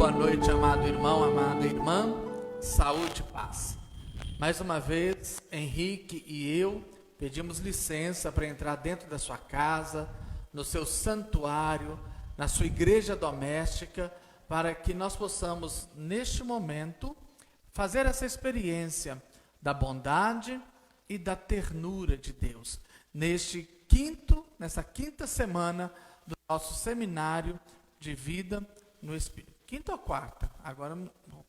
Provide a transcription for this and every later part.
Boa noite, amado irmão, amada irmã, saúde e paz. Mais uma vez, Henrique e eu pedimos licença para entrar dentro da sua casa, no seu santuário, na sua igreja doméstica, para que nós possamos, neste momento, fazer essa experiência da bondade e da ternura de Deus. Nessa quinta semana do nosso seminário de vida no Espírito. Quinta ou quarta? Agora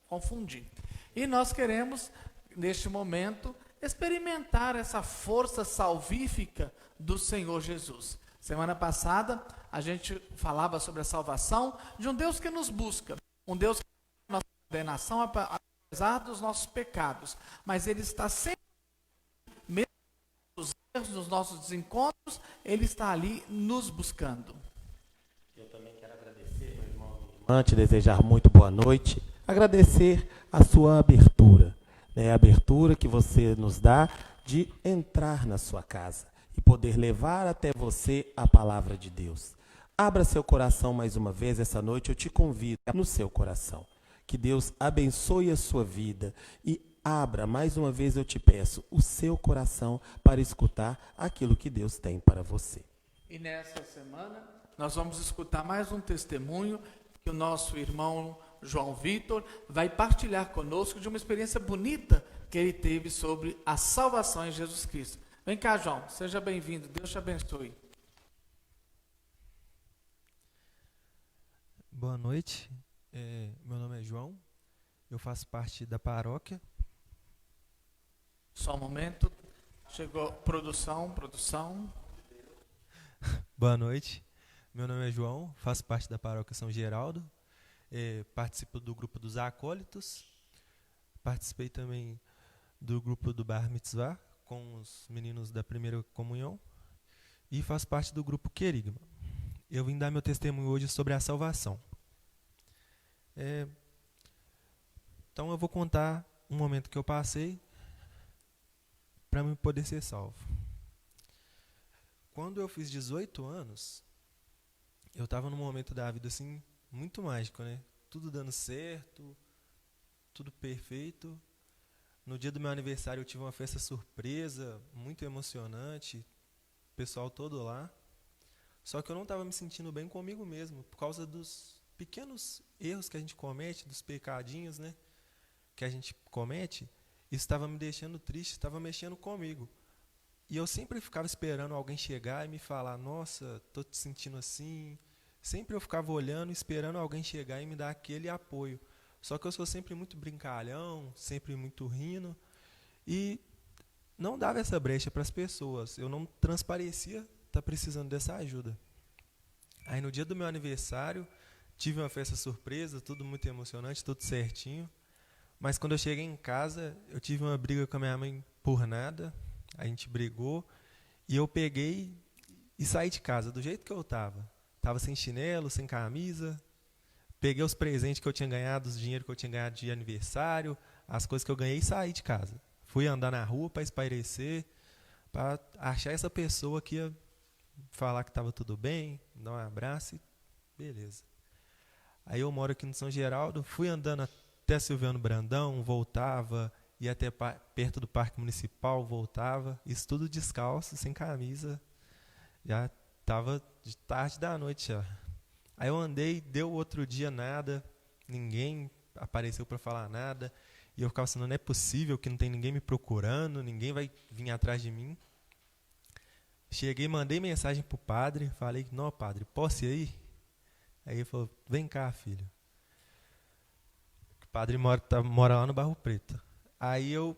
confundi. E nós queremos, neste momento, experimentar essa força salvífica do Senhor Jesus. Semana passada, a gente falava sobre a salvação de um Deus que nos busca, um Deus que não nossa condenação, apesar dos nossos pecados, mas Ele está sempre, mesmo nos erros, nos nossos desencontros, Ele está ali nos buscando. Eu também quero agradecer, meu irmão, te desejar muito boa noite, agradecer a sua abertura, a abertura que você nos dá de entrar na sua casa e poder levar até você a palavra de Deus. Abra seu coração mais uma vez, essa noite eu te convido no seu coração. Que Deus abençoe a sua vida e abra, mais uma vez eu te peço, o seu coração para escutar aquilo que Deus tem para você. E nessa semana nós vamos escutar mais um testemunho que o nosso irmão João Vitor vai partilhar conosco de uma experiência bonita que ele teve sobre a salvação em Jesus Cristo. Vem cá, João, seja bem-vindo, Deus te abençoe. Boa noite, meu nome é João, eu faço parte da paróquia. Só um momento, chegou produção. Boa noite, meu nome é João, faço parte da paróquia São Geraldo, participo do grupo dos acólitos, participei também do grupo do Bar Mitzvah, com os meninos da primeira comunhão, e faço parte do grupo Querigma. Eu vim dar meu testemunho hoje sobre a salvação. Então eu vou contar um momento que eu passei para eu poder ser salvo. Quando eu fiz 18 anos, eu estava num momento da vida assim, muito mágico, né? Tudo dando certo, tudo perfeito. No dia do meu aniversário eu tive uma festa surpresa, muito emocionante, o pessoal todo lá. Só que eu não estava me sentindo bem comigo mesmo, por causa dos pequenos erros que a gente comete, dos pecadinhos, né, que a gente comete. Isso estava me deixando triste, estava mexendo comigo. E eu sempre ficava esperando alguém chegar e me falar, nossa, estou te sentindo assim. Sempre eu ficava olhando, esperando alguém chegar e me dar aquele apoio. Só que eu sou sempre muito brincalhão, sempre muito rindo. E não dava essa brecha para as pessoas. Eu não transparecia estar precisando dessa ajuda. Aí no dia do meu aniversário, tive uma festa surpresa, tudo muito emocionante, tudo certinho. Mas quando eu cheguei em casa, eu tive uma briga com a minha mãe por nada. A gente brigou e eu peguei e saí de casa do jeito que eu estava. Estava sem chinelo, sem camisa. Peguei os presentes que eu tinha ganhado, os dinheiro que eu tinha ganhado de aniversário, as coisas que eu ganhei e saí de casa. Fui andar na rua para espairecer, para achar essa pessoa que ia falar que estava tudo bem, dar um abraço e beleza. Aí eu moro aqui no São Geraldo, fui andando até Silviano Brandão, voltava, ia até perto do Parque Municipal, voltava, isso tudo descalço, sem camisa, já estava de tarde da noite já. Aí eu andei, deu outro dia nada, ninguém apareceu para falar nada, e eu ficava pensando, não é possível que não tem ninguém me procurando, ninguém vai vir atrás de mim. Cheguei, mandei mensagem pro padre, falei, não, padre, posso ir aí? Aí ele falou, vem cá, filho. O padre mora lá no Barro Preto. Aí eu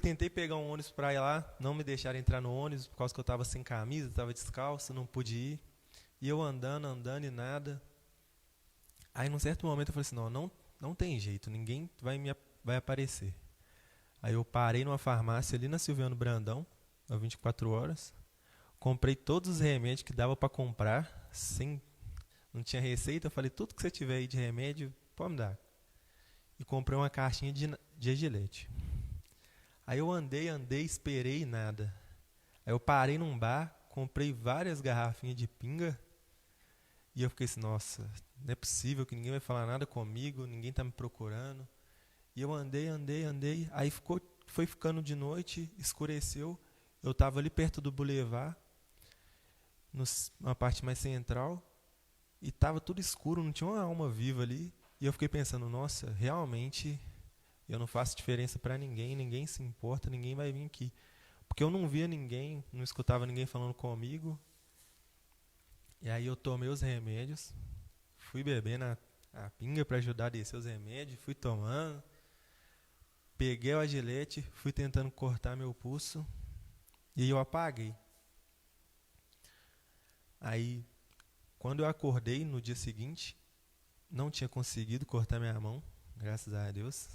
tentei pegar um ônibus para ir lá, não me deixaram entrar no ônibus, por causa que eu estava sem camisa, estava descalço, não pude ir. E eu andando e nada. Aí num certo momento eu falei assim, não tem jeito, ninguém vai aparecer. Aí eu parei numa farmácia ali na Silviano Brandão, a 24 horas. Comprei todos os remédios que dava para comprar, não tinha receita. Eu falei, tudo que você tiver aí de remédio, pode me dar. E comprei uma caixinha de Gillette. Aí eu andei, esperei nada. Aí eu parei num bar, comprei várias garrafinhas de pinga E eu fiquei assim, nossa, não é possível que ninguém vai falar nada comigo, ninguém está me procurando. E eu andei, aí foi ficando de noite, escureceu. Eu estava ali perto do Boulevard, numa parte mais central, e estava tudo escuro, não tinha uma alma viva ali. E eu fiquei pensando, nossa, realmente eu não faço diferença para ninguém, ninguém se importa, ninguém vai vir aqui. Porque eu não via ninguém, não escutava ninguém falando comigo. E aí eu tomei os remédios, fui bebendo a pinga para ajudar a descer os remédios, fui tomando, peguei a gilete, fui tentando cortar meu pulso e eu apaguei. Aí, quando eu acordei no dia seguinte, não tinha conseguido cortar minha mão, graças a Deus.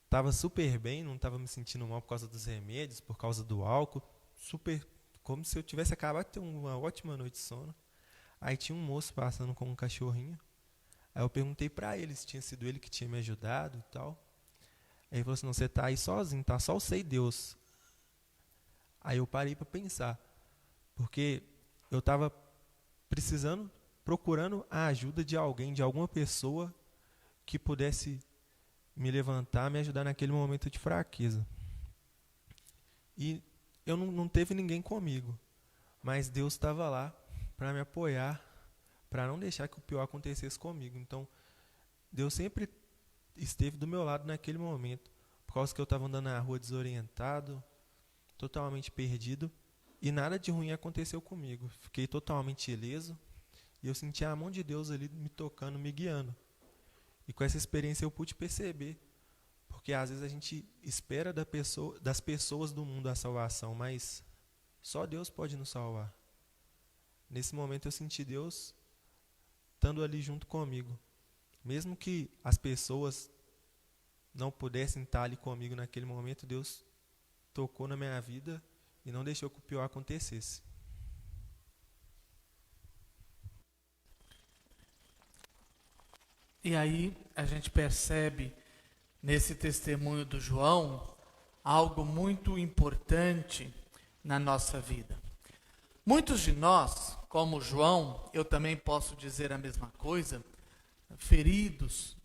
Estava super bem, não estava me sentindo mal por causa dos remédios, por causa do álcool, super como se eu tivesse acabado de ter uma ótima noite de sono. Aí tinha um moço passando com um cachorrinho. Aí eu perguntei pra ele se tinha sido ele que tinha me ajudado e tal. Aí ele falou assim, não, você tá aí sozinho, tá só você e Deus. Aí eu parei pra pensar, porque eu tava procurando a ajuda de alguém, de alguma pessoa que pudesse me levantar, me ajudar naquele momento de fraqueza. E eu não teve ninguém comigo, mas Deus estava lá para me apoiar, para não deixar que o pior acontecesse comigo. Então, Deus sempre esteve do meu lado naquele momento, por causa que eu estava andando na rua desorientado, totalmente perdido, e nada de ruim aconteceu comigo. Fiquei totalmente ileso, e eu senti a mão de Deus ali me tocando, me guiando. E com essa experiência eu pude perceber, porque às vezes a gente espera das pessoas do mundo a salvação, mas só Deus pode nos salvar. Nesse momento eu senti Deus estando ali junto comigo. Mesmo que as pessoas não pudessem estar ali comigo naquele momento, Deus tocou na minha vida e não deixou que o pior acontecesse. E aí a gente percebe nesse testemunho do João algo muito importante na nossa vida. Muitos de nós, como João, eu também posso dizer a mesma coisa, feridos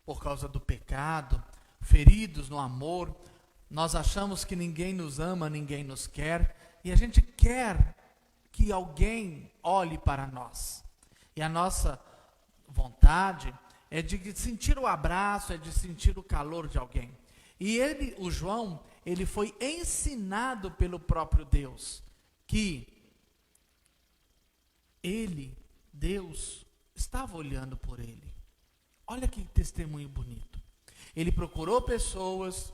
por causa do pecado, feridos no amor, nós achamos que ninguém nos ama, ninguém nos quer, e a gente quer que alguém olhe para nós. E a nossa vontade é de sentir o abraço, é de sentir o calor de alguém. E ele, o João, ele foi ensinado pelo próprio Deus que ele, Deus, estava olhando por ele. Olha que testemunho bonito. Ele procurou pessoas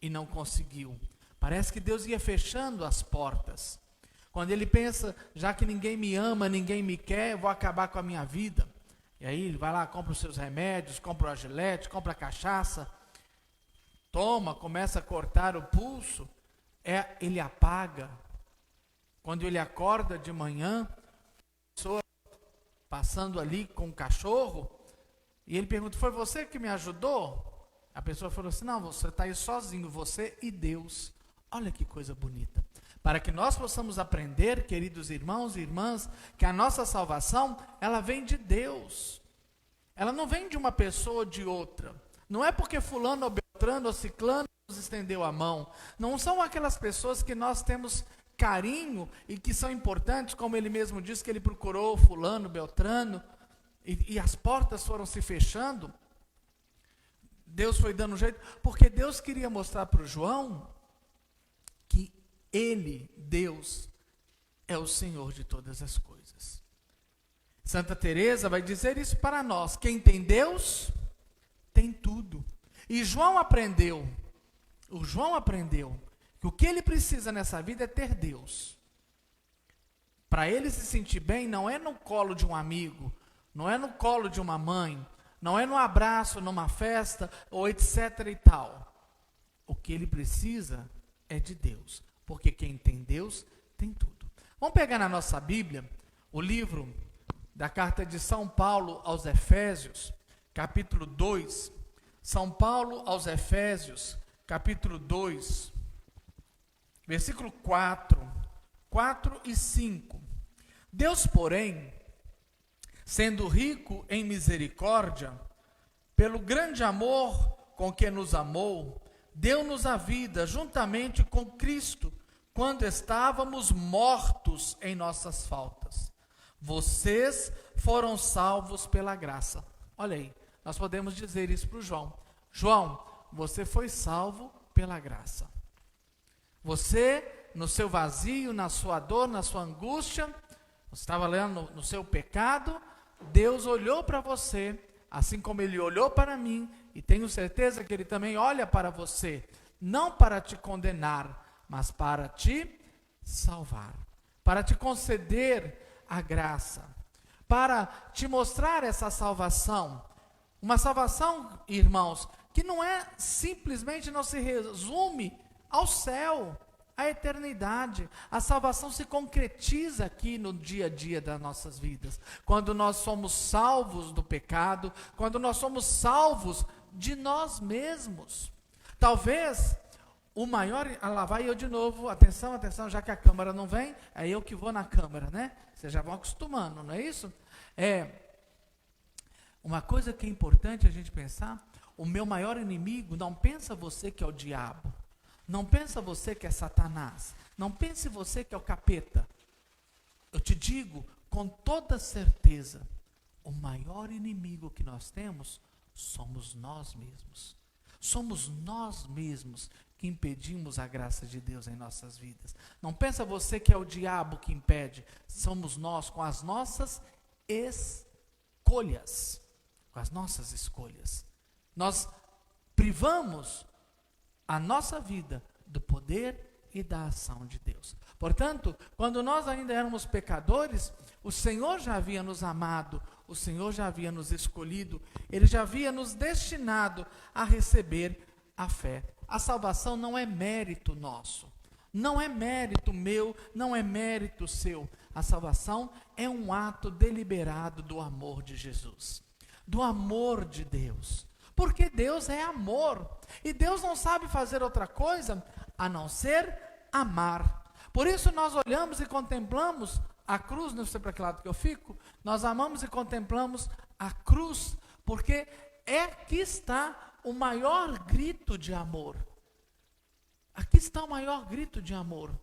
e não conseguiu. Parece que Deus ia fechando as portas. Quando ele pensa, já que ninguém me ama, ninguém me quer, eu vou acabar com a minha vida. E aí ele vai lá, compra os seus remédios, compra a gilete, compra a cachaça, toma, começa a cortar o pulso, ele apaga. Quando ele acorda de manhã, a pessoa passando ali com o cachorro, e ele pergunta, foi você que me ajudou? A pessoa falou assim, não, você está aí sozinho, você e Deus. Olha que coisa bonita. Para que nós possamos aprender, queridos irmãos e irmãs, que a nossa salvação, ela vem de Deus. Ela não vem de uma pessoa ou de outra. Não é porque fulano ou beltrano ou ciclano nos estendeu a mão. Não são aquelas pessoas que nós temos carinho e que são importantes, como ele mesmo disse que ele procurou fulano, beltrano, e as portas foram se fechando. Deus foi dando um jeito, porque Deus queria mostrar para o João que ele, Deus, é o Senhor de todas as coisas. Santa Teresa vai dizer isso para nós, quem tem Deus, tem tudo. E João aprendeu que o que ele precisa nessa vida é ter Deus. Para ele se sentir bem, não é no colo de um amigo, não é no colo de uma mãe, não é no abraço, numa festa, ou etc e tal. O que ele precisa é de Deus, porque quem tem Deus, tem tudo. Vamos pegar na nossa Bíblia, o livro da carta de São Paulo aos Efésios, capítulo 2. São Paulo aos Efésios, capítulo 2, versículo 4 e 5. Deus, porém, sendo rico em misericórdia, pelo grande amor com que nos amou, deu-nos a vida juntamente com Cristo, quando estávamos mortos em nossas faltas. Vocês foram salvos pela graça. Olha aí, nós podemos dizer isso para o João. João, você foi salvo pela graça. Você, no seu vazio, na sua dor, na sua angústia, você estava lendo no seu pecado, Deus olhou para você, assim como Ele olhou para mim, e tenho certeza que Ele também olha para você, não para te condenar, mas para te salvar, para te conceder a graça, para te mostrar essa salvação. Uma salvação, irmãos, que não é simplesmente, não se resume ao céu, à eternidade. A salvação se concretiza aqui no dia a dia das nossas vidas, quando nós somos salvos do pecado, quando nós somos salvos de nós mesmos. Talvez o maior, lá vai eu de novo, atenção, já que a câmera não vem, é eu que vou na câmera, né? Vocês já vão acostumando, não é isso? Uma coisa que é importante a gente pensar, o meu maior inimigo, não pensa você que é o diabo, não pensa você que é Satanás, não pense você que é o capeta. Eu te digo com toda certeza, o maior inimigo que nós temos somos nós mesmos. Somos nós mesmos que impedimos a graça de Deus em nossas vidas. Não pensa você que é o diabo que impede, somos nós com as nossas escolhas. Com as nossas escolhas. Nós privamos a nossa vida do poder e da ação de Deus. Portanto, quando nós ainda éramos pecadores, o Senhor já havia nos amado, o Senhor já havia nos escolhido, Ele já havia nos destinado a receber a fé. A salvação não é mérito nosso, não é mérito meu, não é mérito seu. A salvação é um ato deliberado do amor de Jesus, do amor de Deus. Porque Deus é amor, e Deus não sabe fazer outra coisa a não ser amar. Por isso nós olhamos e contemplamos a cruz, não sei para que lado que eu fico, nós amamos e contemplamos a cruz, porque aqui está o maior grito de amor. Aqui está o maior grito de amor.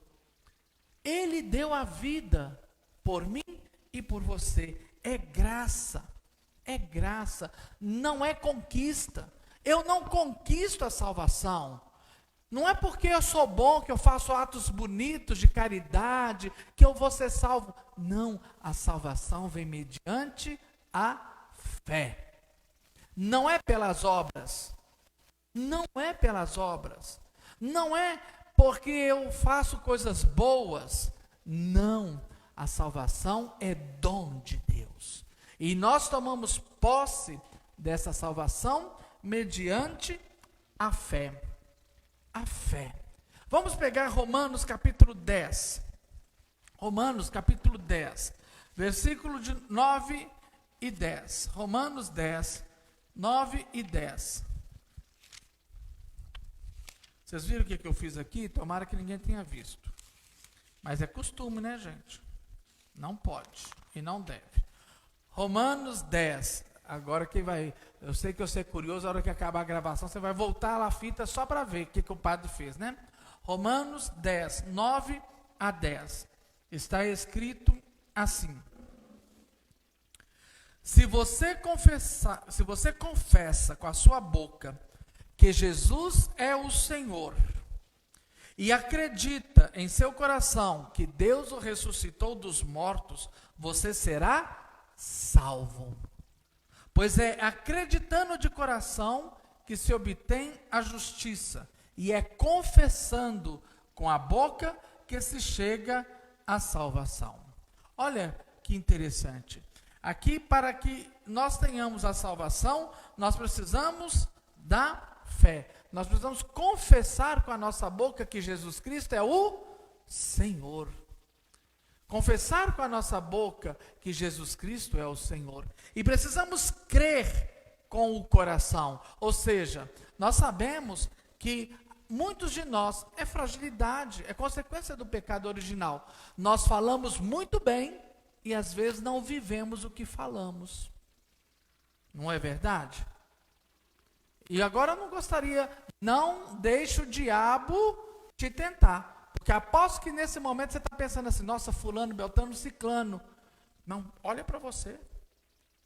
Ele deu a vida por mim e por você. É graça. É graça, não é conquista. Eu não conquisto a salvação. Não é porque eu sou bom, que eu faço atos bonitos de caridade, que eu vou ser salvo. Não, a salvação vem mediante a fé. Não é pelas obras. Não é pelas obras. Não é porque eu faço coisas boas. Não, a salvação é dom de Deus. E nós tomamos posse dessa salvação mediante a fé. A fé. Vamos pegar Romanos capítulo 10. Romanos capítulo 10, versículo de 9 e 10. Romanos 10, 9 e 10. Vocês viram o que eu fiz aqui? Tomara que ninguém tenha visto. Mas é costume, né, gente? Não pode e não deve. Romanos 10, agora quem vai, eu sei que você é curioso, a hora que acabar a gravação, você vai voltar lá a fita só para ver o que o padre fez, né? Romanos 10, 9 a 10, está escrito assim: se você confessa com a sua boca que Jesus é o Senhor, e acredita em seu coração que Deus o ressuscitou dos mortos, você será salvo. Pois é acreditando de coração que se obtém a justiça, e é confessando com a boca que se chega à salvação. Olha que interessante. Aqui, para que nós tenhamos a salvação, nós precisamos da fé. Nós precisamos confessar com a nossa boca que Jesus Cristo é o Senhor. Confessar com a nossa boca que Jesus Cristo é o Senhor. E precisamos crer com o coração. Ou seja, nós sabemos que muitos de nós, é fragilidade, é consequência do pecado original. Nós falamos muito bem, e às vezes não vivemos o que falamos. Não é verdade? E agora eu não gostaria, não deixe o diabo te tentar. Porque aposto que nesse momento você está pensando assim, nossa, fulano, beltrano, ciclano. Não, olha para você.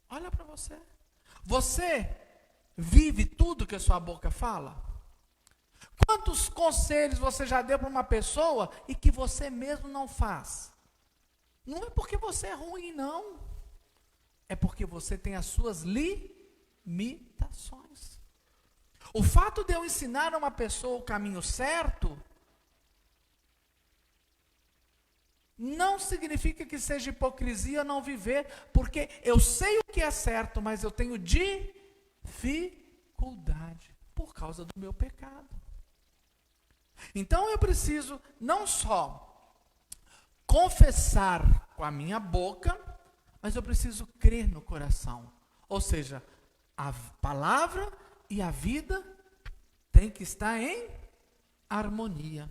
Olha para você. Você vive tudo que a sua boca fala? Quantos conselhos você já deu para uma pessoa e que você mesmo não faz? Não é porque você é ruim, não. É porque você tem as suas limitações. O fato de eu ensinar a uma pessoa o caminho certo não significa que seja hipocrisia não viver, porque eu sei o que é certo, mas eu tenho dificuldade por causa do meu pecado. Então eu preciso não só confessar com a minha boca, mas eu preciso crer no coração. Ou seja, a palavra e a vida tem que estar em harmonia,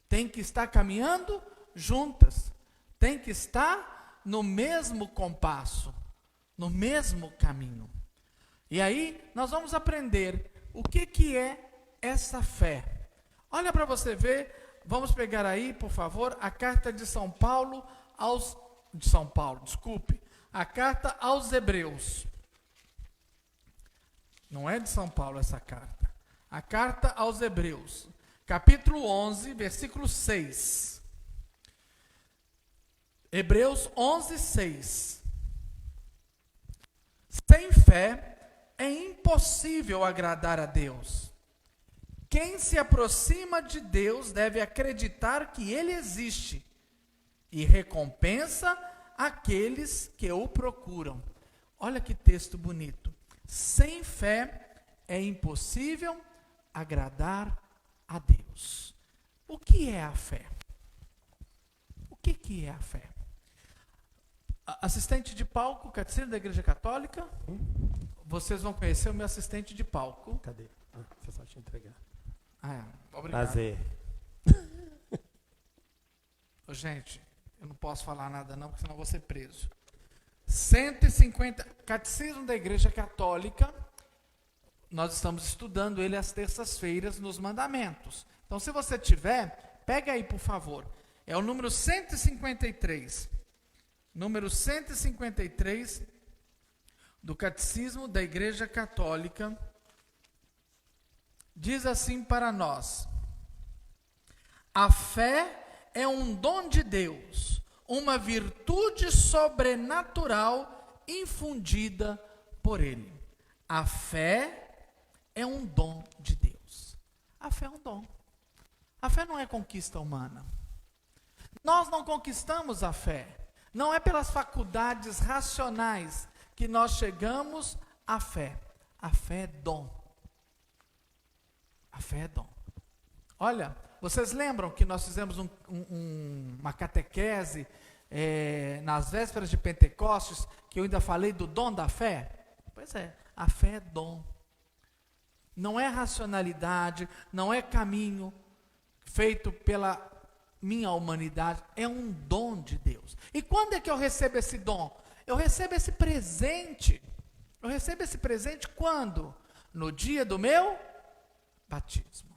tem que estar caminhando juntas, tem que estar no mesmo compasso, no mesmo caminho. E aí nós vamos aprender o que é essa fé. Olha para você ver, vamos pegar aí, por favor, a carta de São Paulo a carta aos Hebreus. Não é de São Paulo essa carta. A carta aos Hebreus, capítulo 11, versículo 6. Hebreus 11, 6. Sem fé é impossível agradar a Deus. Quem se aproxima de Deus deve acreditar que Ele existe e recompensa aqueles que o procuram. Olha que texto bonito. Sem fé é impossível agradar a Deus. O que é a fé? O que é a fé? Assistente de palco, catecismo da Igreja Católica. Vocês vão conhecer o meu assistente de palco. Cadê? Deixa eu só te entregar. Obrigado. Prazer. Gente, eu não posso falar nada não, porque senão eu vou ser preso. 150, Catecismo da Igreja Católica, nós estamos estudando ele às terças-feiras nos mandamentos. Então, se você tiver, pega aí, por favor. É o número 153. Número 153 do Catecismo da Igreja Católica. Diz assim para nós: a fé é um dom de Deus, uma virtude sobrenatural infundida por Ele. A fé é um dom de Deus. A fé é um dom. A fé não é conquista humana. Nós não conquistamos a fé. Não é pelas faculdades racionais que nós chegamos à fé. A fé é dom. A fé é dom. Olha, vocês lembram que nós fizemos uma catequese nas vésperas de Pentecostes, que eu ainda falei do dom da fé? Pois é, a fé é dom. Não é racionalidade, não é caminho feito pela minha humanidade, é um dom de Deus. E quando é que eu recebo esse dom? Eu recebo esse presente. Eu recebo esse presente quando? No dia do meu batismo.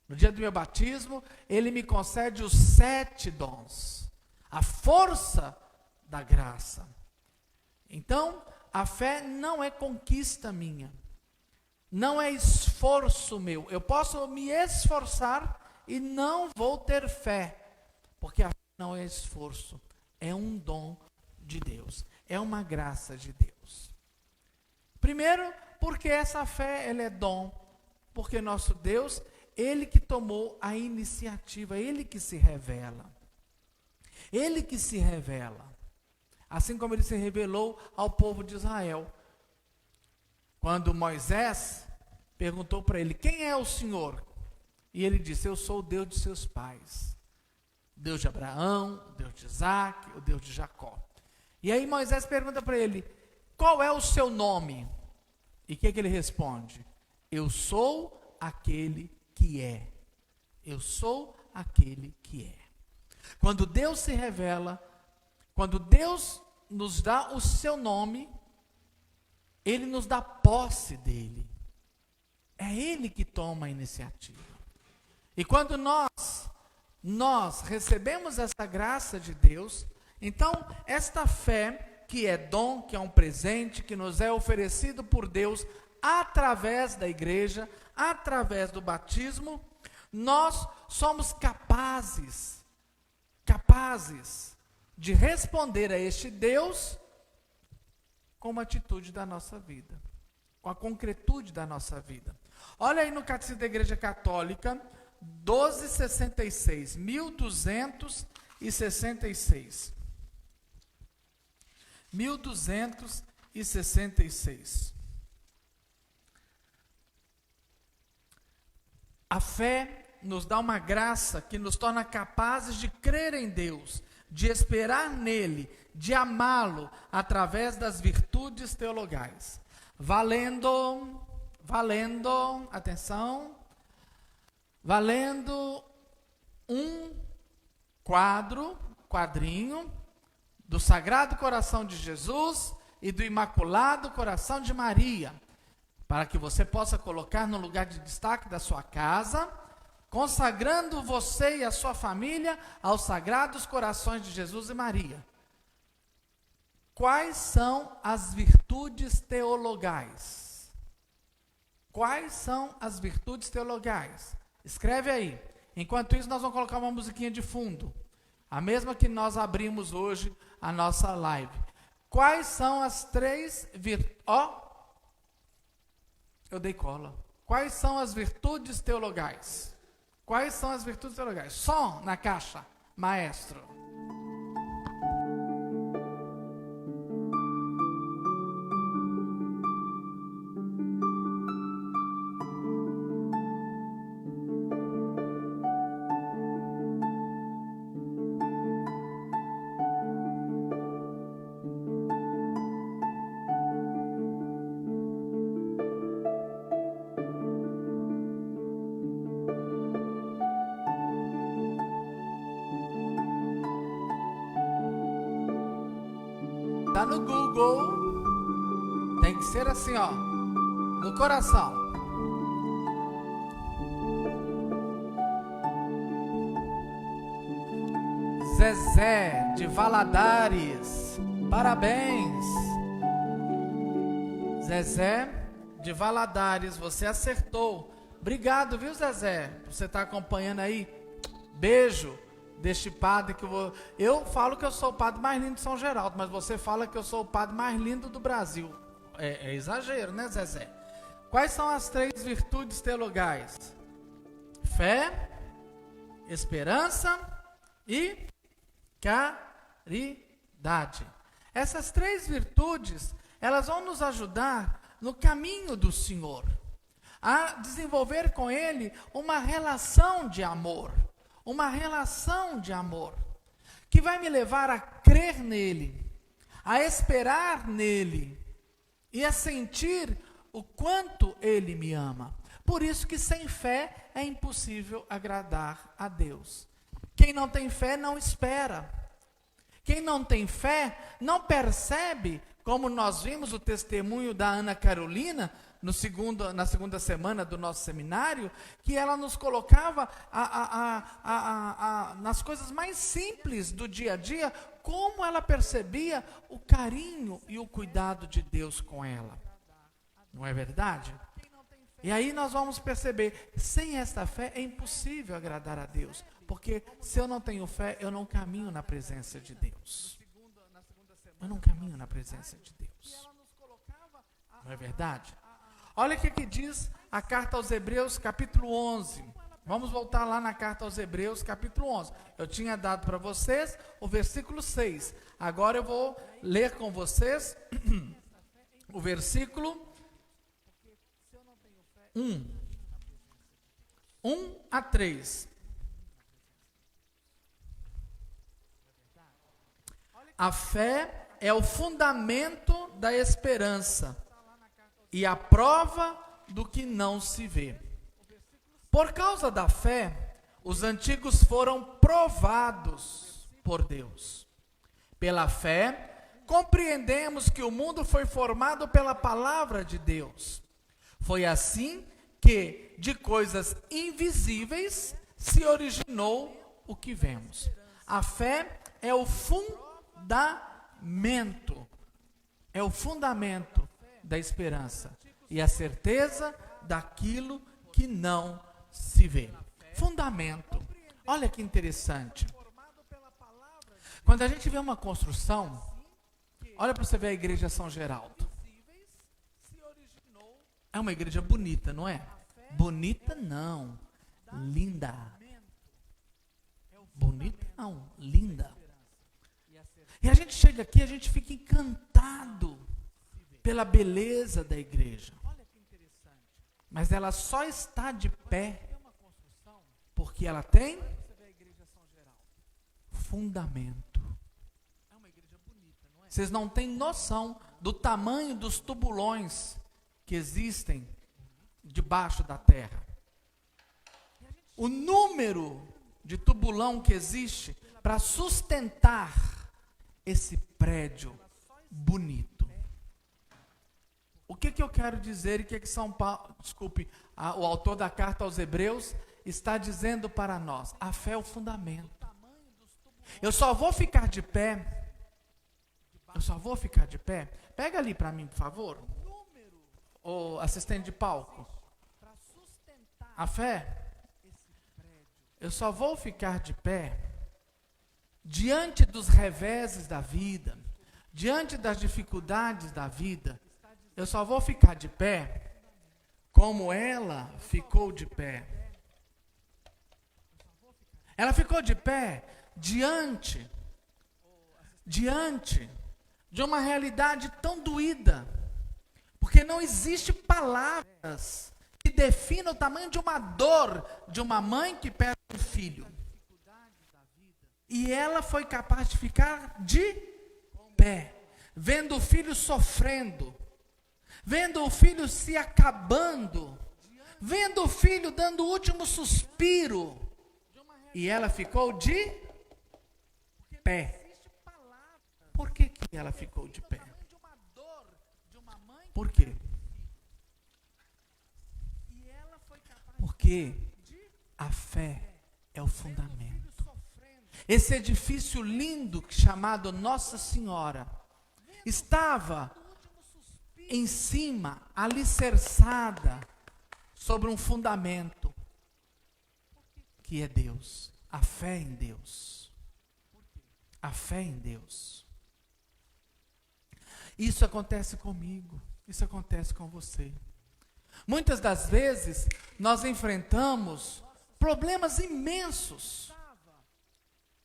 No dia do meu batismo, Ele me concede os 7 dons. A força da graça. Então, a fé não é conquista minha. Não é esforço meu. Eu posso me esforçar e não vou ter fé. Porque a fé não é esforço. É um dom de Deus. É uma graça de Deus. Primeiro, porque essa fé, ela é dom. Porque nosso Deus, Ele que tomou a iniciativa, Ele que se revela. Ele que se revela. Assim como Ele se revelou ao povo de Israel. Quando Moisés perguntou para ele, quem é o Senhor? E ele disse, eu sou o Deus de seus pais. O Deus de Abraão, o Deus de Isaac, o Deus de Jacó. E aí Moisés pergunta para ele, qual é o seu nome? E o que ele responde? Eu sou aquele que é. Eu sou aquele que é. Quando Deus se revela, Quando Deus nos dá o seu nome, Ele nos dá posse dele. É Ele que toma a iniciativa. E quando nós recebemos essa graça de Deus, então esta fé, que é dom, que é um presente, que nos é oferecido por Deus através da igreja, através do batismo, nós somos capazes de responder a este Deus com uma atitude da nossa vida, com a concretude da nossa vida. Olha aí no Catecismo da Igreja Católica, 1266, 1266. 1266. A fé nos dá uma graça que nos torna capazes de crer em Deus, de esperar nele, de amá-lo através das virtudes teologais. Valendo, atenção, valendo um quadrinho do Sagrado Coração de Jesus e do Imaculado Coração de Maria, para que você possa colocar no lugar de destaque da sua casa, consagrando você e a sua família aos Sagrados Corações de Jesus e Maria. Quais são as virtudes teologais? Quais são as virtudes teologais? Escreve aí. Enquanto isso, nós vamos colocar uma musiquinha de fundo. A mesma que nós abrimos hoje a nossa live. Quais são as 3 virtudes? Eu dei cola. Quais são as virtudes teologais? Quais são as virtudes teologais? Som na caixa, maestro. Tá no Google, tem que ser assim, ó, no coração. Zezé de Valadares, parabéns. Zezé de Valadares, você acertou. Obrigado, viu, Zezé, por você estar acompanhando aí. Beijo deste padre que eu falo que eu sou o padre mais lindo de São Geraldo, mas você fala que eu sou o padre mais lindo do Brasil. É exagero, né, Zezé? Quais são as 3 virtudes teologais? Fé, esperança e caridade. Essas 3 virtudes, elas vão nos ajudar no caminho do Senhor, a desenvolver com Ele uma relação de amor. Uma relação de amor, que vai me levar a crer nele, a esperar nele, e a sentir o quanto ele me ama. Por isso que sem fé é impossível agradar a Deus. Quem não tem fé não espera. Quem não tem fé não percebe, como nós vimos o testemunho da Ana Carolina, na segunda semana do nosso seminário, que ela nos colocava nas coisas mais simples do dia a dia, como ela percebia o carinho e o cuidado de Deus com ela. Não é verdade? E aí nós vamos perceber, sem esta fé é impossível agradar a Deus, porque se eu não tenho fé, eu não caminho na presença de Deus. Eu não caminho na presença de Deus. Não é verdade? Olha o que diz a carta aos Hebreus, capítulo 11. Vamos voltar lá na carta aos Hebreus, capítulo 11. Eu tinha dado para vocês o versículo 6. Agora eu vou ler com vocês o versículo 1 a 3. A fé é o fundamento da esperança e a prova do que não se vê. Por causa da fé, os antigos foram provados por Deus. Pela fé, compreendemos que o mundo foi formado pela palavra de Deus. Foi assim que, de coisas invisíveis, se originou o que vemos. A fé é o fundamento. É o fundamento da esperança e a certeza daquilo que não se vê. Fundamento. Olha que interessante. Quando a gente vê uma construção, olha para você ver a igreja São Geraldo. É uma igreja bonita, não é? Bonita não, linda. Bonita não, linda. E a gente chega aqui, a gente fica encantado pela beleza da igreja. Mas ela só está de pé porque ela tem fundamento. Vocês não têm noção do tamanho dos tubulões que existem debaixo da terra. O número de tubulão que existe para sustentar esse prédio bonito. O que eu quero dizer e que São Paulo, o autor da carta aos Hebreus está dizendo para nós? A fé é o fundamento. Eu só vou ficar de pé. Pega ali para mim, por favor. O assistente de palco. A fé. Eu só vou ficar de pé diante dos reveses da vida, diante das dificuldades da vida. Eu só vou ficar de pé como ela ficou de pé. Ela ficou de pé diante de uma realidade tão doída, porque não existe palavras que definam o tamanho de uma dor de uma mãe que perde um filho. E ela foi capaz de ficar de pé, vendo o filho sofrendo, vendo o filho se acabando, vendo o filho dando o último suspiro, e ela ficou de pé. Por que ela ficou de pé? Por quê? Porque a fé é o fundamento. Esse edifício lindo chamado Nossa Senhora estava em cima, alicerçada sobre um fundamento que é Deus. A fé em Deus. A fé em Deus. Isso acontece comigo, isso acontece com você. Muitas das vezes nós enfrentamos problemas imensos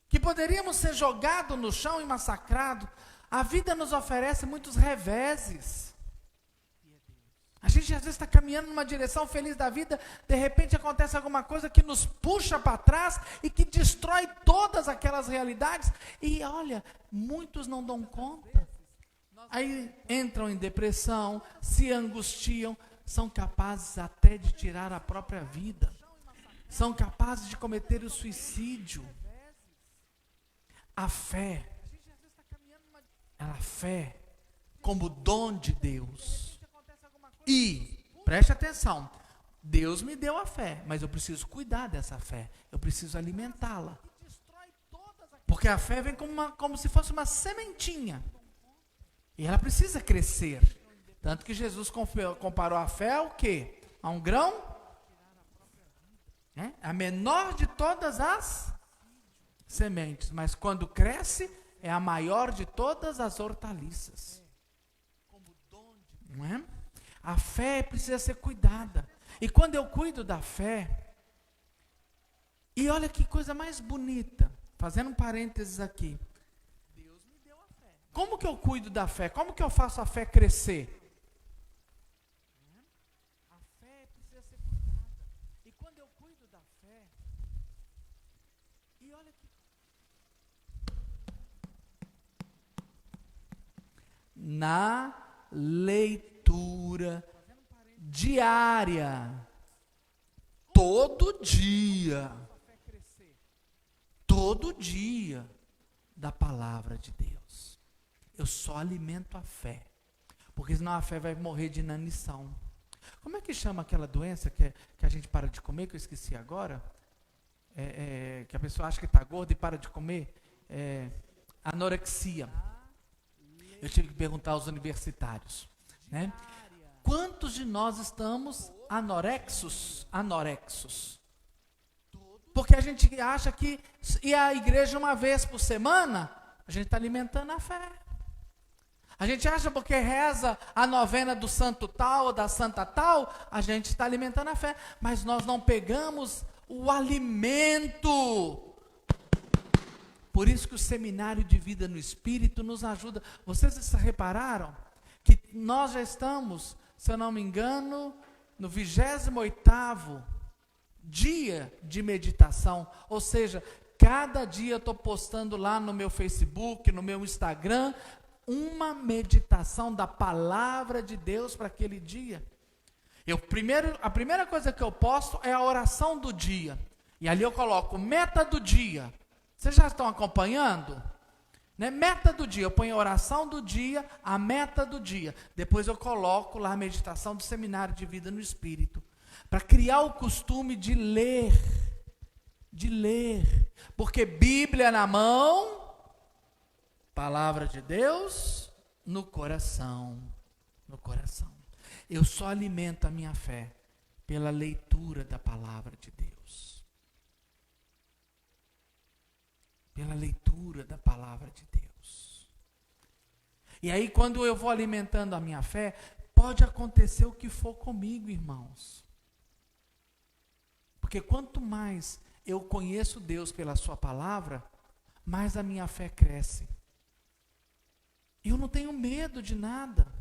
que poderíamos ser jogados no chão e massacrados. A vida nos oferece muitos reveses. A gente às vezes está caminhando numa direção feliz da vida, de repente acontece alguma coisa que nos puxa para trás e que destrói todas aquelas realidades. E olha, muitos não dão conta. Aí entram em depressão, se angustiam, são capazes até de tirar a própria vida. São capazes de cometer o suicídio. A fé como dom de Deus. E, preste atenção, Deus me deu a fé, mas eu preciso cuidar dessa fé, eu preciso alimentá-la. Porque a fé vem como se fosse uma sementinha. E ela precisa crescer. Tanto que Jesus comparou a fé ao quê? A um grão? A menor de todas as sementes, mas quando cresce, é a maior de todas as hortaliças. Não é? A fé precisa ser cuidada. E quando eu cuido da fé, e olha que coisa mais bonita, fazendo um parênteses aqui. Como que eu cuido da fé? Como que eu faço a fé crescer? A fé precisa ser cuidada. E quando eu cuido da fé, e olha que na leitura diária, todo dia, da palavra de Deus. Eu só alimento a fé. Porque senão a fé vai morrer de inanição. Como é que chama aquela doença que a gente para de comer, que eu esqueci agora? Que a pessoa acha que está gorda e para de comer? Anorexia. Eu tive que perguntar aos universitários, né? Quantos de nós estamos anorexos? Porque a gente acha que ir à igreja uma vez por semana, a gente está alimentando a fé. A gente acha porque reza a novena do santo tal ou da santa tal, a gente está alimentando a fé. Mas nós não pegamos o alimento. Por isso que o seminário de vida no Espírito nos ajuda. Vocês repararam que nós já estamos, se eu não me engano, no 28º dia de meditação. Ou seja, cada dia eu estou postando lá no meu Facebook, no meu Instagram, uma meditação da palavra de Deus para aquele dia. A primeira coisa que eu posto é a oração do dia. E ali eu coloco meta do dia. Vocês já estão acompanhando? Né? Meta do dia, eu ponho a oração do dia, a meta do dia. Depois eu coloco lá a meditação do seminário de vida no Espírito. Para criar o costume de ler. Porque Bíblia na mão, palavra de Deus no coração. Eu só alimento a minha fé pela leitura da palavra de Deus. Pela leitura da palavra de Deus. E aí, quando eu vou alimentando a minha fé, pode acontecer o que for comigo, irmãos. Porque quanto mais eu conheço Deus pela sua palavra, mais a minha fé cresce. Eu não tenho medo de nada.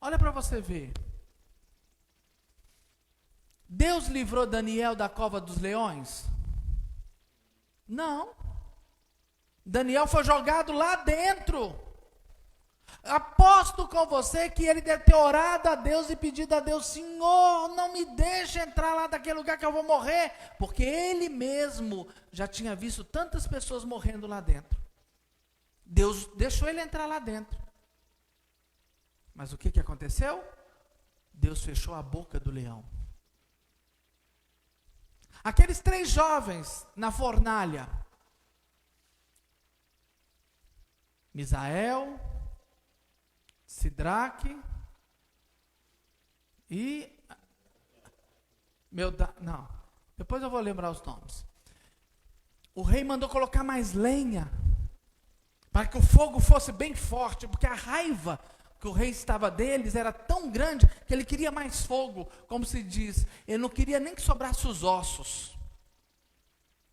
Olha para você ver. Deus livrou Daniel da cova dos leões? Não. Daniel foi jogado lá dentro. Aposto com você que ele deve ter orado a Deus e pedido a Deus: Senhor, não me deixe entrar lá daquele lugar que eu vou morrer. Porque ele mesmo já tinha visto tantas pessoas morrendo lá dentro. Deus deixou ele entrar lá dentro. Mas o que aconteceu? Deus fechou a boca do leão. Aqueles 3 jovens na fornalha, Misael, Sidraque e... depois eu vou lembrar os nomes. O rei mandou colocar mais lenha, para que o fogo fosse bem forte, porque a raiva que o rei estava deles era tão grande que ele queria mais fogo, como se diz, ele não queria nem que sobrasse os ossos.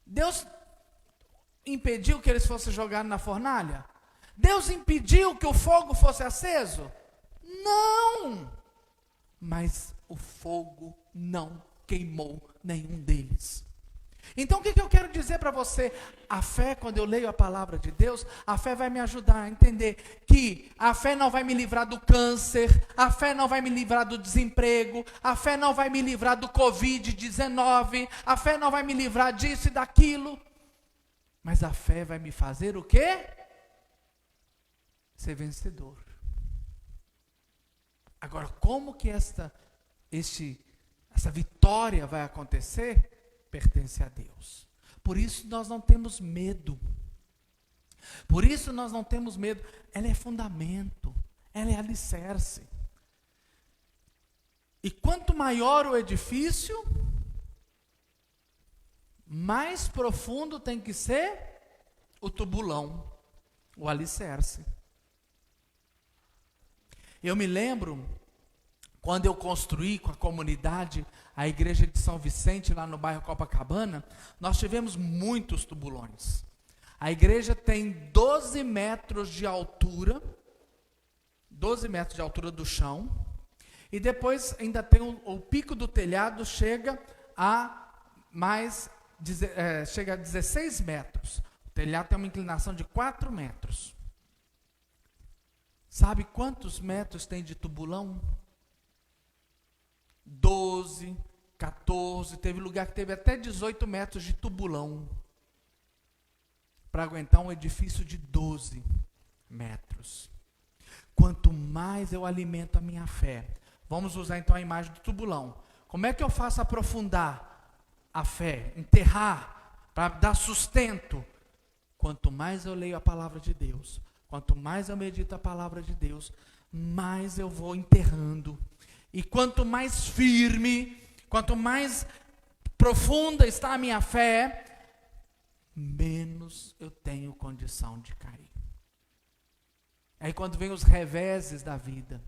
Deus impediu que eles fossem jogados na fornalha? Deus impediu que o fogo fosse aceso? Não! Mas o fogo não queimou nenhum deles. Então o que eu quero dizer para você? A fé, quando eu leio a palavra de Deus, a fé vai me ajudar a entender que a fé não vai me livrar do câncer, a fé não vai me livrar do desemprego, a fé não vai me livrar do Covid-19, a fé não vai me livrar disso e daquilo, mas a fé vai me fazer o quê? Ser vencedor. Agora, como que essa vitória vai acontecer? Pertence a Deus. Por isso nós não temos medo. Ela é fundamento. Ela é alicerce. E quanto maior o edifício, mais profundo tem que ser o tubulão, o alicerce. Eu me lembro, quando eu construí com a comunidade a igreja de São Vicente, lá no bairro Copacabana, nós tivemos muitos tubulões. A igreja tem 12 metros de altura, 12 metros de altura do chão, e depois ainda tem o pico do telhado, chega a 16 metros. O telhado tem uma inclinação de 4 metros. Sabe quantos metros tem de tubulão? 12, 14, teve lugar que teve até 18 metros de tubulão. para aguentar um edifício de 12 metros. Quanto mais eu alimento a minha fé, vamos usar então a imagem do tubulão. Como é que eu faço aprofundar a fé, enterrar, para dar sustento? Quanto mais eu leio a palavra de Deus, quanto mais eu medito a palavra de Deus, mais eu vou enterrando. E quanto mais firme, quanto mais profunda está a minha fé, menos eu tenho condição de cair. Aí quando vem os reveses da vida,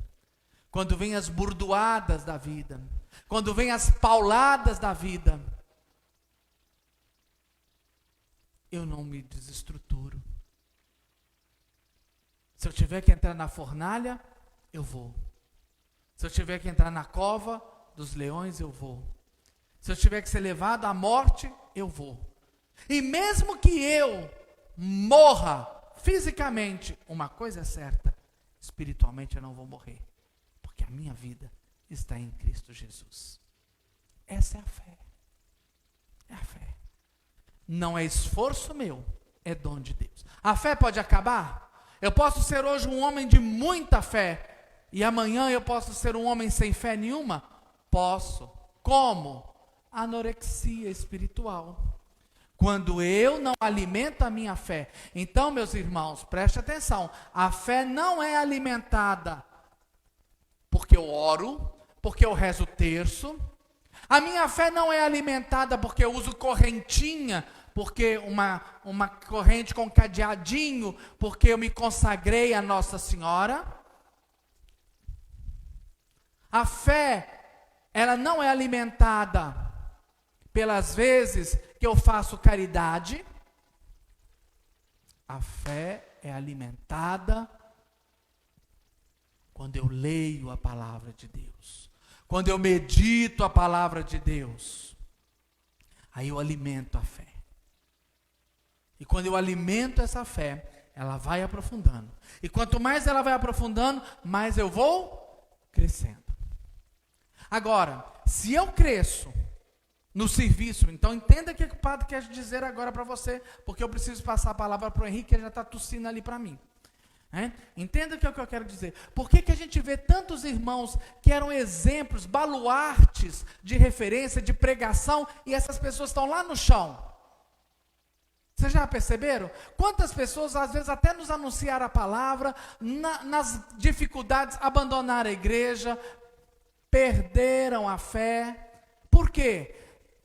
quando vem as burdoadas da vida, quando vem as pauladas da vida, eu não me desestruturo. Se eu tiver que entrar na fornalha, eu vou. Se eu tiver que entrar na cova dos leões, eu vou. Se eu tiver que ser levado à morte, eu vou. E mesmo que eu morra fisicamente, uma coisa é certa, espiritualmente eu não vou morrer, porque a minha vida está em Cristo Jesus. Essa é a fé. É a fé. Não é esforço meu, é dom de Deus. A fé pode acabar? Eu posso ser hoje um homem de muita fé, e amanhã eu posso ser um homem sem fé nenhuma? Posso. Como? Anorexia espiritual. Quando eu não alimento a minha fé. Então, meus irmãos, preste atenção. A fé não é alimentada porque eu oro, porque eu rezo o terço. A minha fé não é alimentada porque eu uso correntinha, porque uma corrente com cadeadinho, porque eu me consagrei a Nossa Senhora. A fé, ela não é alimentada pelas vezes que eu faço caridade. A fé é alimentada quando eu leio a palavra de Deus, quando eu medito a palavra de Deus, aí eu alimento a fé. E quando eu alimento essa fé, ela vai aprofundando. E quanto mais ela vai aprofundando, mais eu vou crescendo. Agora, se eu cresço no serviço, então entenda o que o padre quer dizer agora para você, porque eu preciso passar a palavra para o Henrique, que ele já está tossindo ali para mim. Entenda o que eu quero dizer. Por que a gente vê tantos irmãos que eram exemplos, baluartes de referência, de pregação, e essas pessoas estão lá no chão? Vocês já perceberam? Quantas pessoas, às vezes, até nos anunciaram a palavra, nas dificuldades, abandonaram a igreja, perderam a fé. Por quê?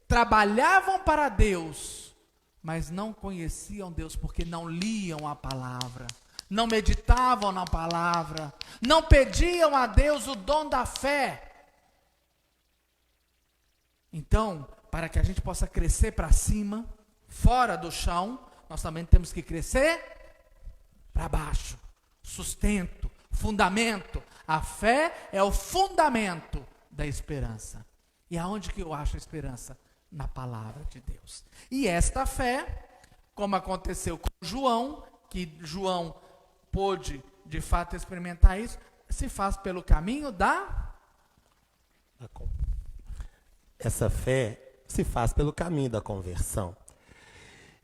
Trabalhavam para Deus, mas não conheciam Deus, porque não liam a palavra, não meditavam na palavra, não pediam a Deus o dom da fé. Então, para que a gente possa crescer para cima, fora do chão, nós também temos que crescer para baixo. Sustento, fundamento. A fé é o fundamento da esperança. E aonde que eu acho a esperança? Na palavra de Deus. E esta fé, como aconteceu com João, que João pôde de fato experimentar isso, se faz pelo caminho Essa fé se faz pelo caminho da conversão.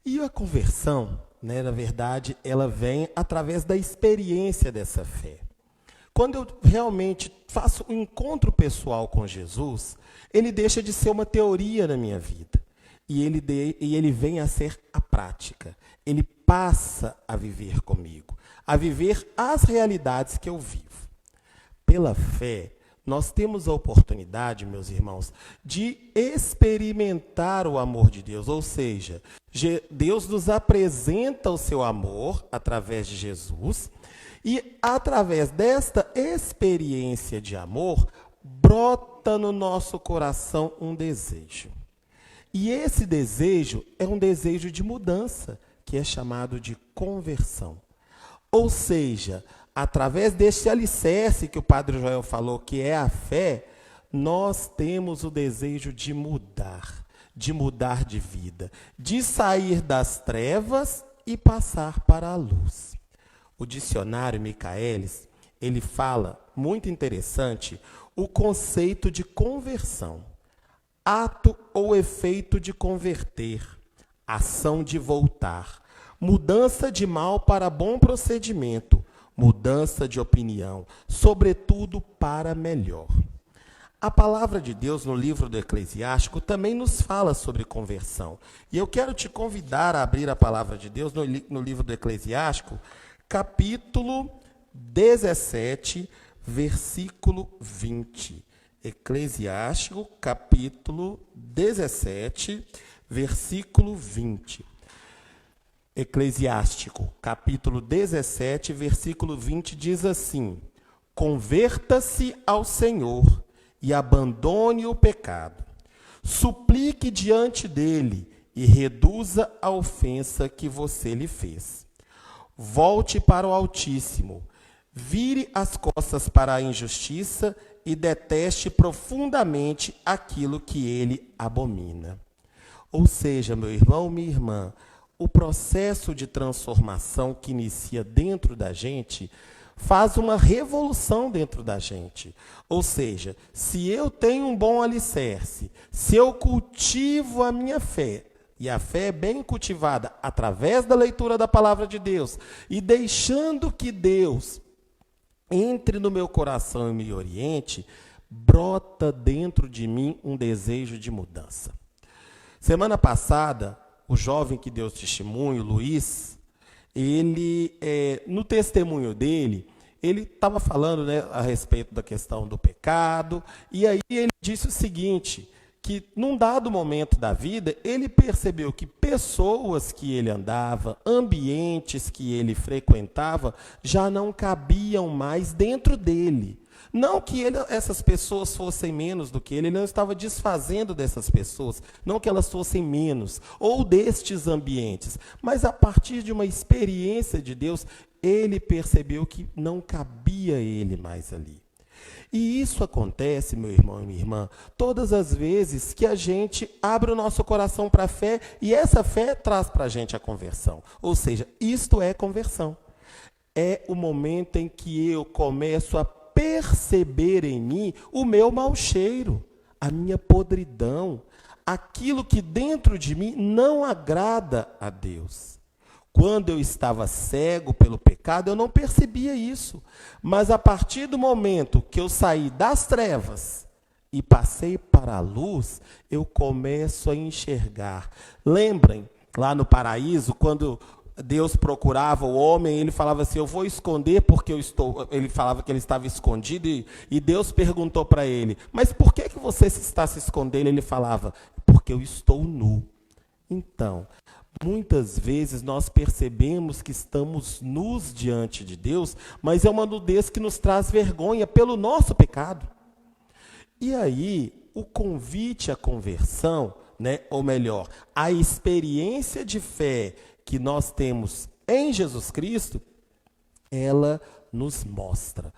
E a conversão, na verdade, ela vem através da experiência dessa fé. Quando eu realmente faço um encontro pessoal com Jesus, ele deixa de ser uma teoria na minha vida. E ele vem a ser a prática. Ele passa a viver comigo, a viver as realidades que eu vivo. Pela fé, nós temos a oportunidade, meus irmãos, de experimentar o amor de Deus. Ou seja, Deus nos apresenta o seu amor através de Jesus, e através desta experiência de amor, brota no nosso coração um desejo. E esse desejo é um desejo de mudança, que é chamado de conversão. Ou seja, através deste alicerce que o Padre Joel falou, que é a fé, nós temos o desejo de mudar de vida, de sair das trevas e passar para a luz. O dicionário Michaelis, ele fala, muito interessante, o conceito de conversão. Ato ou efeito de converter, ação de voltar, mudança de mal para bom procedimento, mudança de opinião, sobretudo para melhor. A palavra de Deus no livro do Eclesiástico também nos fala sobre conversão. E eu quero te convidar a abrir a palavra de Deus no livro do Eclesiástico, capítulo 17, versículo 20. Eclesiástico, capítulo 17, versículo 20. Eclesiástico, capítulo 17, versículo 20, diz assim: converta-se ao Senhor e abandone o pecado. Suplique diante dele e reduza a ofensa que você lhe fez. Volte para o Altíssimo, vire as costas para a injustiça e deteste profundamente aquilo que ele abomina. Ou seja, meu irmão, minha irmã, o processo de transformação que inicia dentro da gente faz uma revolução dentro da gente. Ou seja, se eu tenho um bom alicerce, se eu cultivo a minha fé, e a fé é bem cultivada através da leitura da palavra de Deus, e deixando que Deus entre no meu coração e me oriente, brota dentro de mim um desejo de mudança. Semana passada, o jovem que deu testemunho, Luiz, ele, no testemunho dele, ele estava falando, né, a respeito da questão do pecado, e aí ele disse o seguinte, que num dado momento da vida, ele percebeu que pessoas que ele andava, ambientes que ele frequentava, já não cabiam mais dentro dele. Não que essas pessoas fossem menos do que ele não estava desfazendo dessas pessoas, não que elas fossem menos, ou destes ambientes, mas a partir de uma experiência de Deus, ele percebeu que não cabia ele mais ali. E isso acontece, meu irmão e minha irmã, todas as vezes que a gente abre o nosso coração para a fé, e essa fé traz para a gente a conversão. Ou seja, isto é conversão. É o momento em que eu começo a perceber em mim o meu mau cheiro, a minha podridão, aquilo que dentro de mim não agrada a Deus. Quando eu estava cego pelo pecado, eu não percebia isso. Mas a partir do momento que eu saí das trevas e passei para a luz, eu começo a enxergar. Lembrem, lá no paraíso, quando Deus procurava o homem, ele falava assim, eu vou esconder porque eu estou... Ele falava que ele estava escondido e Deus perguntou para ele, mas por que você está se escondendo? Ele falava, porque eu estou nu. Então, muitas vezes nós percebemos que estamos nus diante de Deus, mas é uma nudez que nos traz vergonha pelo nosso pecado. E aí, o convite à conversão, né, ou melhor, a experiência de fé que nós temos em Jesus Cristo, ela nos mostra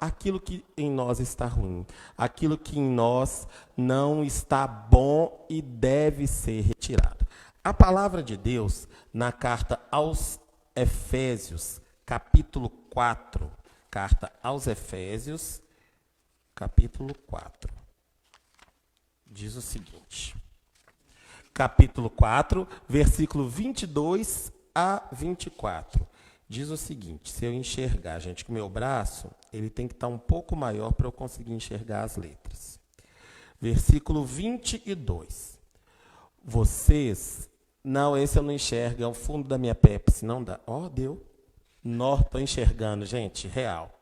aquilo que em nós está ruim, aquilo que em nós não está bom e deve ser retirado. A palavra de Deus, na carta aos Efésios, capítulo 4, carta aos Efésios, capítulo 4, diz o seguinte, capítulo 4, versículo 22 a 24, diz o seguinte, se eu enxergar, gente, com o meu braço, ele tem que estar um pouco maior para eu conseguir enxergar as letras. Versículo 22. Vocês... Não, esse eu não enxergo, é o fundo da minha Pepsi, não dá. Ó, deu. Não, estou enxergando, gente, real.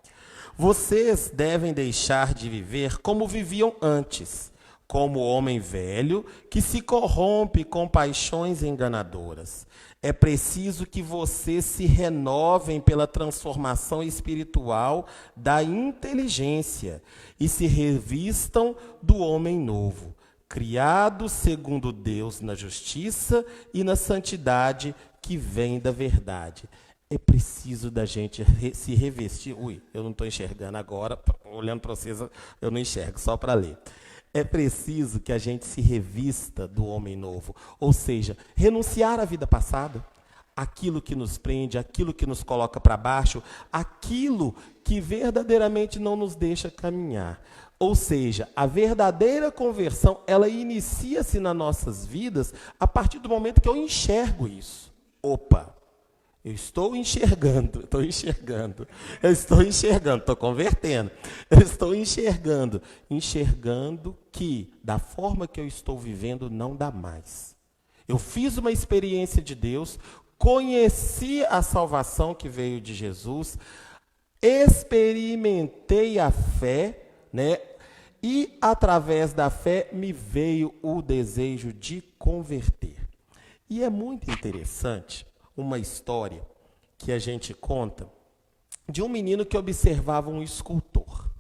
Vocês devem deixar de viver como viviam antes, como o homem velho que se corrompe com paixões enganadoras. É preciso que vocês se renovem pela transformação espiritual da inteligência e se revistam do homem novo, criado segundo Deus na justiça e na santidade que vem da verdade. É preciso da gente se revestir. Ui, eu não estou enxergando agora, olhando para vocês, eu não enxergo, só para ler. É preciso que a gente se revista do homem novo, ou seja, renunciar à vida passada, aquilo que nos prende, aquilo que nos coloca para baixo, aquilo que verdadeiramente não nos deixa caminhar. Ou seja, a verdadeira conversão, ela inicia-se nas nossas vidas a partir do momento que eu enxergo isso. opa, eu estou enxergando, estou convertendo, eu estou enxergando que da forma que eu estou vivendo não dá mais. Eu fiz uma experiência de Deus, conheci a salvação que veio de Jesus, experimentei a fé, né? E através da fé me veio o desejo de converter. E é muito interessante uma história que a gente conta de um menino que observava um escultor.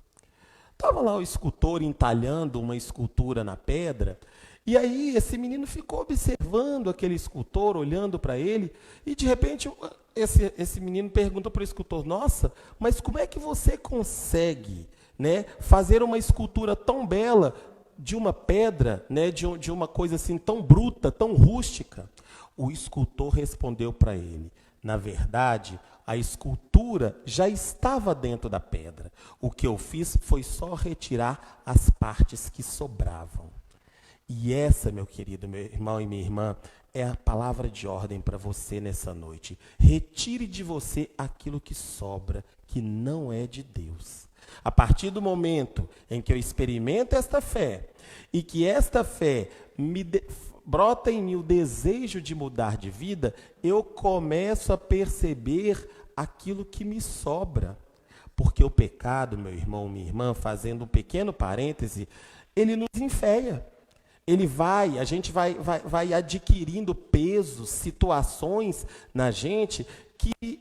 Estava lá o escultor entalhando uma escultura na pedra, e aí esse menino ficou observando aquele escultor, olhando para ele, e de repente esse menino perguntou para o escultor: nossa, mas como é que você consegue, né, fazer uma escultura tão bela de uma pedra, né, de uma coisa assim tão bruta, tão rústica? O escultor respondeu para ele: na verdade, a escultura já estava dentro da pedra. O que eu fiz foi só retirar as partes que sobravam. E essa, meu querido, meu irmão e minha irmã, é a palavra de ordem para você nessa noite. Retire de você aquilo que sobra, que não é de Deus. A partir do momento em que eu experimento esta fé, e que esta fé brota em mim o desejo de mudar de vida, eu começo a perceber aquilo que me sobra. Porque o pecado, meu irmão, minha irmã, fazendo um pequeno parêntese, ele nos enfeia. A gente vai adquirindo pesos, situações na gente que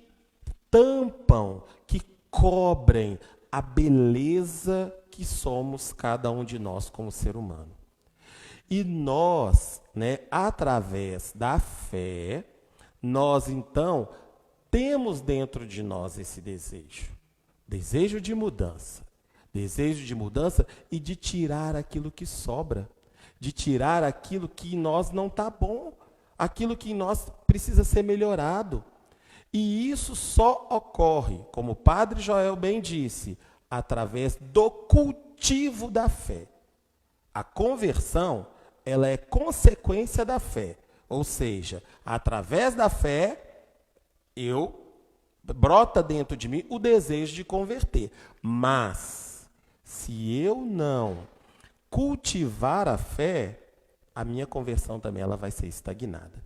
tampam, que cobrem a beleza que somos cada um de nós como ser humano. E nós, né, através da fé, nós então temos dentro de nós esse desejo de mudança e de tirar aquilo que sobra, de tirar aquilo que em nós não está bom, aquilo que em nós precisa ser melhorado. E isso só ocorre, como o Padre Joel bem disse, através do cultivo da fé. A conversão, ela é consequência da fé. Ou seja, através da fé, brota dentro de mim o desejo de converter. Mas, se eu não cultivar a fé, a minha conversão também ela vai ser estagnada.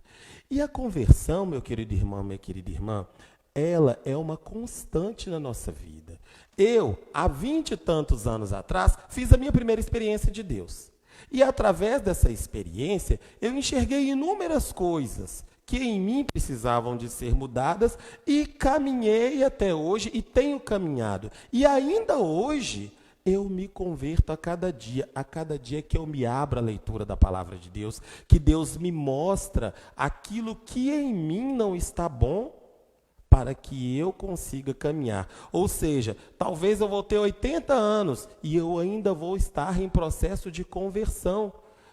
E a conversão, meu querido irmão, minha querida irmã, ela é uma constante na nossa vida. Eu, há 20 e tantos anos atrás, fiz a minha primeira experiência de Deus. E através dessa experiência, eu enxerguei inúmeras coisas que em mim precisavam de ser mudadas e caminhei até hoje e tenho caminhado. E ainda hoje, eu me converto a cada dia que eu me abro à leitura da palavra de Deus, que Deus me mostra aquilo que em mim não está bom, para que eu consiga caminhar. Ou seja, talvez eu vou ter 80 anos e eu ainda vou estar em processo de conversão,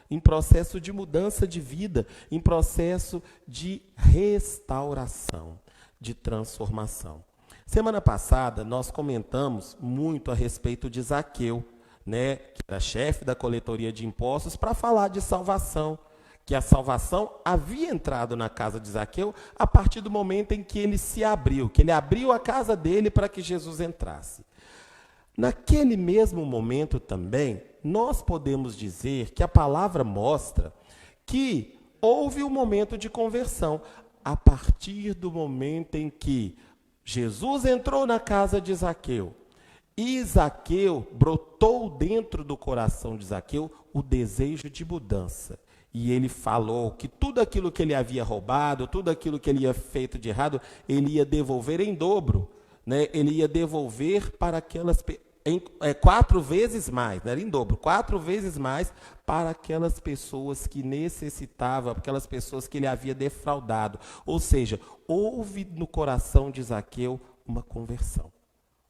em processo de mudança de vida, em processo de restauração, de transformação. Semana passada, nós comentamos muito a respeito de Zaqueu, né, que era chefe da coletoria de impostos, para falar de salvação, que a salvação havia entrado na casa de Zaqueu a partir do momento em que ele se abriu, que ele abriu a casa dele para que Jesus entrasse. Naquele mesmo momento também, nós podemos dizer que a palavra mostra que houve um momento de conversão, a partir do momento em que Jesus entrou na casa de Zaqueu, e Zaqueu brotou dentro do coração de Zaqueu o desejo de mudança. E ele falou que tudo aquilo que ele havia roubado, tudo aquilo que ele havia feito de errado, ele ia devolver em dobro, né? Ele ia devolver para aquelas 4 vezes mais, não era em dobro, 4 vezes mais para aquelas pessoas que necessitavam, aquelas pessoas que ele havia defraudado. Ou seja, houve no coração de Zaqueu uma conversão,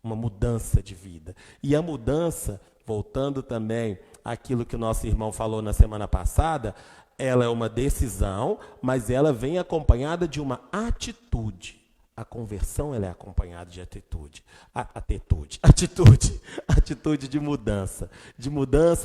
uma mudança de vida. E a mudança, voltando também àquilo que o nosso irmão falou na semana passada, ela é uma decisão, mas ela vem acompanhada de uma atitude. A conversão ela é acompanhada de atitude de mudança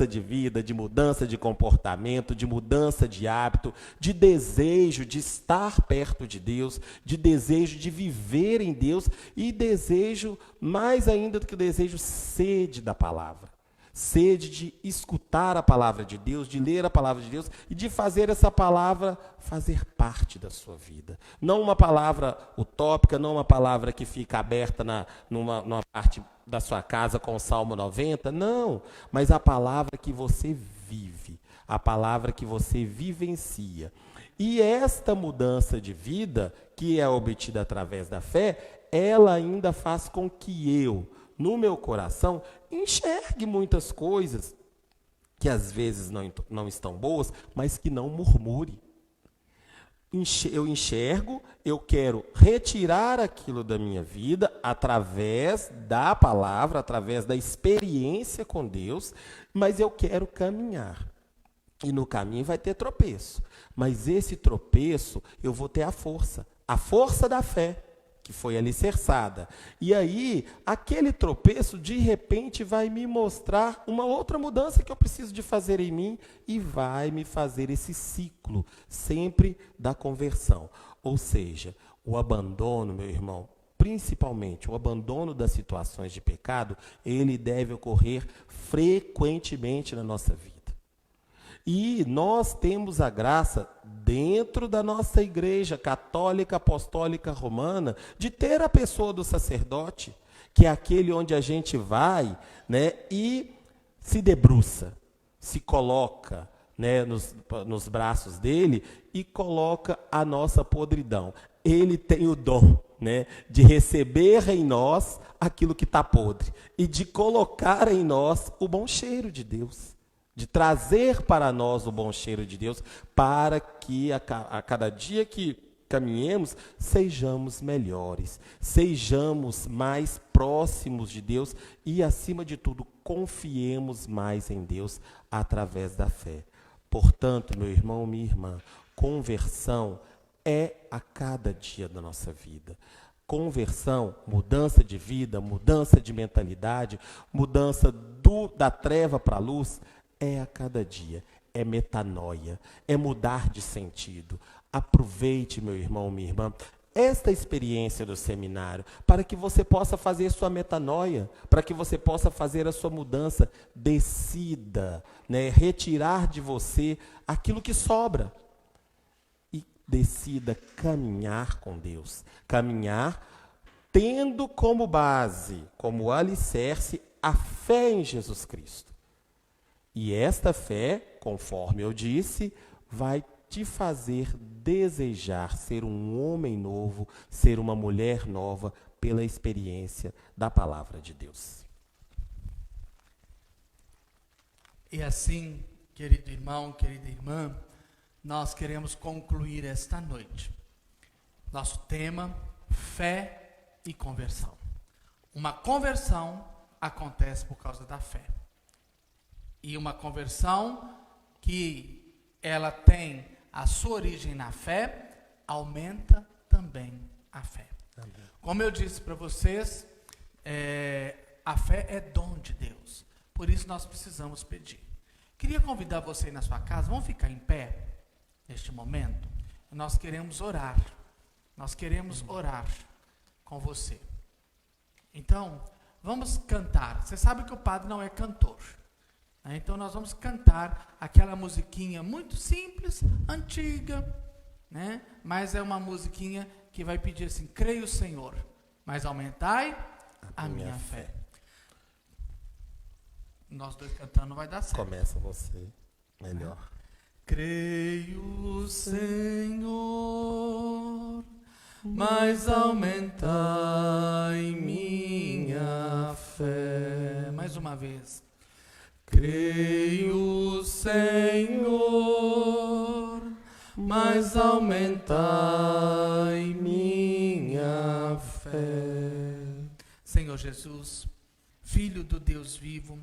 de vida, de mudança de comportamento, de mudança de hábito, de desejo de estar perto de Deus, de desejo de viver em Deus e desejo, mais ainda do que o desejo, sede da palavra. Sede de escutar a palavra de Deus, de ler a palavra de Deus e de fazer essa palavra fazer parte da sua vida. Não uma palavra utópica, não uma palavra que fica aberta numa parte da sua casa com o Salmo 90, não. Mas a palavra que você vive, a palavra que você vivencia. E esta mudança de vida, que é obtida através da fé, ela ainda faz com que eu, no meu coração, enxergue muitas coisas que às vezes não estão boas, mas que não murmure. Eu enxergo, eu quero retirar aquilo da minha vida através da palavra, através da experiência com Deus, mas eu quero caminhar. E no caminho vai ter tropeço. Mas esse tropeço eu vou ter a força da fé, que foi alicerçada. E aí, aquele tropeço, de repente, vai me mostrar uma outra mudança que eu preciso de fazer em mim e vai me fazer esse ciclo, sempre da conversão. Ou seja, o abandono, meu irmão, principalmente o abandono das situações de pecado, ele deve ocorrer frequentemente na nossa vida. E nós temos a graça, dentro da nossa igreja católica, apostólica, romana, de ter a pessoa do sacerdote, que é aquele onde a gente vai, né, e se debruça, se coloca, né, nos braços dele e coloca a nossa podridão. Ele tem o dom, né, de receber em nós aquilo que está podre e de colocar em nós o bom cheiro de Deus. De trazer para nós o bom cheiro de Deus, para que a cada dia que caminhemos, sejamos melhores, sejamos mais próximos de Deus e, acima de tudo, confiemos mais em Deus através da fé. Portanto, meu irmão, minha irmã, conversão é a cada dia da nossa vida. Conversão, mudança de vida, mudança de mentalidade, mudança da treva para a luz, é a cada dia, é metanoia, é mudar de sentido. Aproveite, meu irmão, minha irmã, esta experiência do seminário, para que você possa fazer sua metanoia, para que você possa fazer a sua mudança. Decida, né, retirar de você aquilo que sobra e decida caminhar com Deus. Caminhar tendo como base, como alicerce, a fé em Jesus Cristo. E esta fé, conforme eu disse, vai te fazer desejar ser um homem novo, ser uma mulher nova, pela experiência da palavra de Deus. E assim, querido irmão, querida irmã, nós queremos concluir esta noite. Nosso tema, fé e conversão. Uma conversão acontece por causa da fé. E uma conversão que ela tem a sua origem na fé, aumenta também a fé. Amém. Como eu disse para vocês, a fé é dom de Deus. Por isso nós precisamos pedir. Queria convidar você aí na sua casa, vamos ficar em pé neste momento? Nós queremos orar. Nós queremos orar com você. Então, vamos cantar. Você sabe que o padre não é cantor. Então nós vamos cantar aquela musiquinha muito simples, antiga, né? Mas é uma musiquinha que vai pedir assim: creio, Senhor, mas aumentai a minha fé. Nós dois cantando não vai dar certo. Começa você, melhor. Creio, Senhor, mas aumentai minha fé. Mais uma vez. Creio, Senhor, mas aumentai minha fé. Senhor Jesus, Filho do Deus vivo,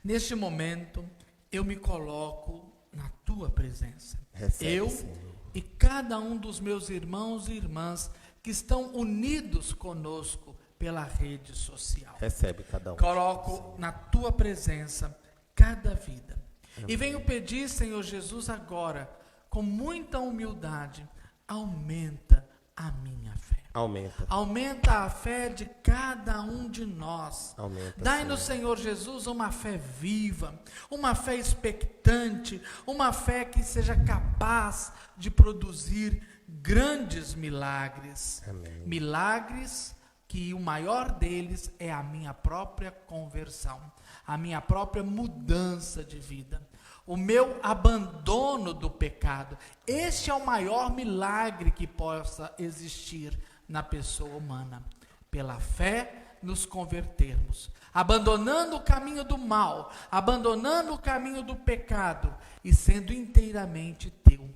neste momento eu me coloco na tua presença. Recebe, eu Senhor. E cada um dos meus irmãos e irmãs que estão unidos conosco pela rede social. Recebe cada um. Coloco na tua presença cada vida. E venho pedir, Senhor Jesus, agora, com muita humildade, aumenta a minha fé. Aumenta. Aumenta a fé de cada um de nós. Aumenta, Dai-nos, Senhor Jesus, uma fé viva, uma fé expectante, uma fé que seja capaz de produzir grandes milagres. Amém. Milagres que o maior deles é a minha própria conversão, a minha própria mudança de vida, o meu abandono do pecado. Este é o maior milagre que possa existir na pessoa humana. Pela fé, nos convertermos, abandonando o caminho do mal, abandonando o caminho do pecado e sendo inteiramente teu,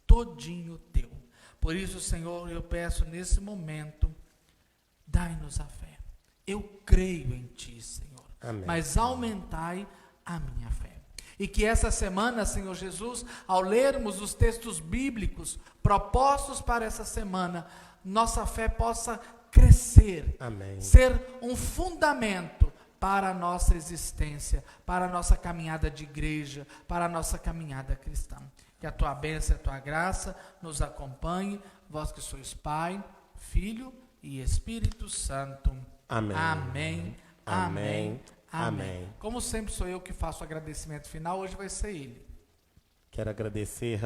todinho teu. Por isso, Senhor, eu peço nesse momento, dai-nos a fé. Eu creio em Ti, Senhor. Amém. Mas aumentai a minha fé. E que essa semana, Senhor Jesus, ao lermos os textos bíblicos propostos para essa semana, nossa fé possa crescer, Amém. ser um fundamento para a nossa existência, para a nossa caminhada de igreja, para a nossa caminhada cristã. Que a Tua bênção e a Tua graça nos acompanhe, vós que sois Pai, Filho e Espírito Santo. Amém. Amém. Amém. Amém. Amém. Como sempre sou eu que faço o agradecimento final, hoje vai ser ele. Quero agradecer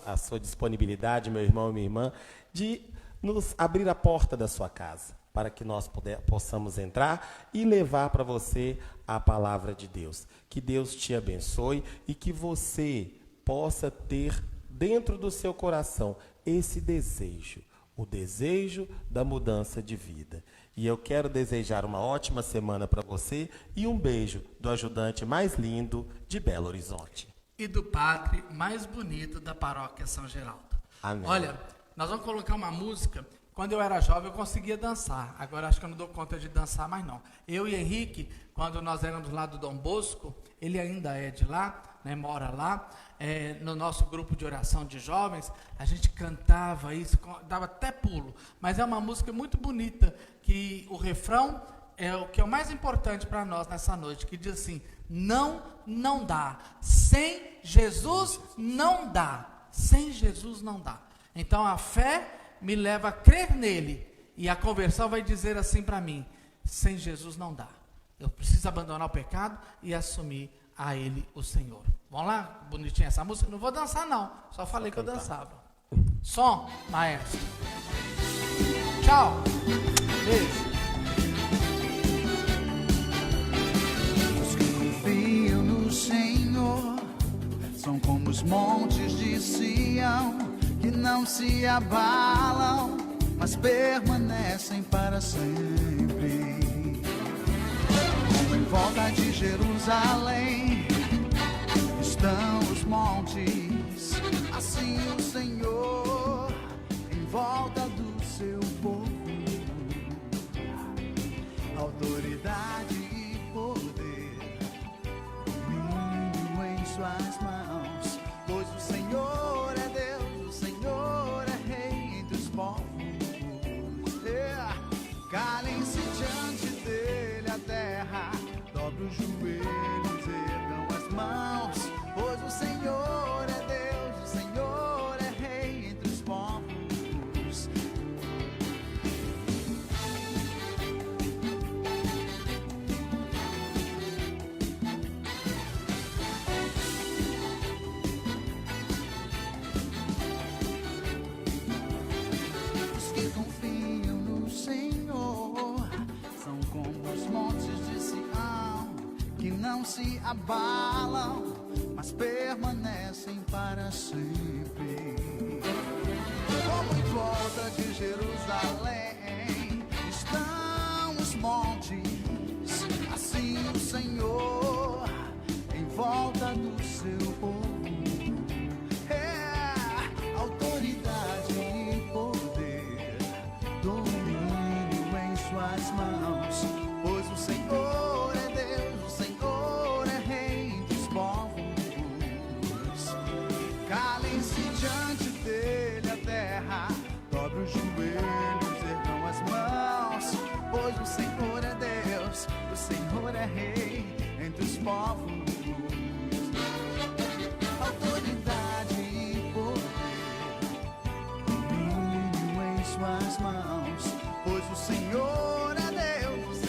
a sua disponibilidade, meu irmão e minha irmã, de nos abrir a porta da sua casa, para que nós possamos entrar e levar para você a palavra de Deus. Que Deus te abençoe e que você possa ter dentro do seu coração esse desejo, o desejo da mudança de vida. E eu quero desejar uma ótima semana para você e um beijo do ajudante mais lindo de Belo Horizonte. E do padre mais bonito da paróquia São Geraldo. Amém. Olha, nós vamos colocar uma música. Quando eu era jovem, eu conseguia dançar. Agora acho que eu não dou conta de dançar mais não. Eu e Henrique, quando nós éramos lá do Dom Bosco, ele ainda é de lá, né, mora lá, no nosso grupo de oração de jovens, a gente cantava isso, dava até pulo. Mas é uma música muito bonita, que o refrão é o que é o mais importante para nós nessa noite, que diz assim: não dá. Sem Jesus não dá. Sem Jesus não dá. Então a fé me leva a crer nele. E a conversão vai dizer assim para mim: sem Jesus não dá. Eu preciso abandonar o pecado e assumir a ele o Senhor. Vamos lá? Bonitinha essa música? Não vou dançar não. Só falei que eu dançava. Som, maestro. Tchau. Beijo. Os que confiam no Senhor são como os montes de Sião, que não se abalam, mas permanecem para sempre. Como em volta de Jerusalém estão os montes, assim o Senhor em volta do seu povo. Autoridade e poder, domínio em suas mãos, pois o Senhor é Deus, o Senhor é Rei entre os povos. Calem-se diante dele a terra, dobre os joelhos, ergam as mãos, pois o Senhor é Deus, o Senhor é Rei entre os povos. Os que confiam no Senhor são como os montes de Sião, que não se abalam, mas permanecem para sempre. Como em volta de Jerusalém estão os montes, assim o Senhor em volta do seu povo. Autoridade e poder, domínio em suas mãos, pois o Senhor é Deus, o Senhor é Rei entre os povos. Calem-se diante dele a terra, dobre os joelhos, Senhor é rei entre os povos. Autoridade e poder, domínio em suas mãos, pois o Senhor é Deus.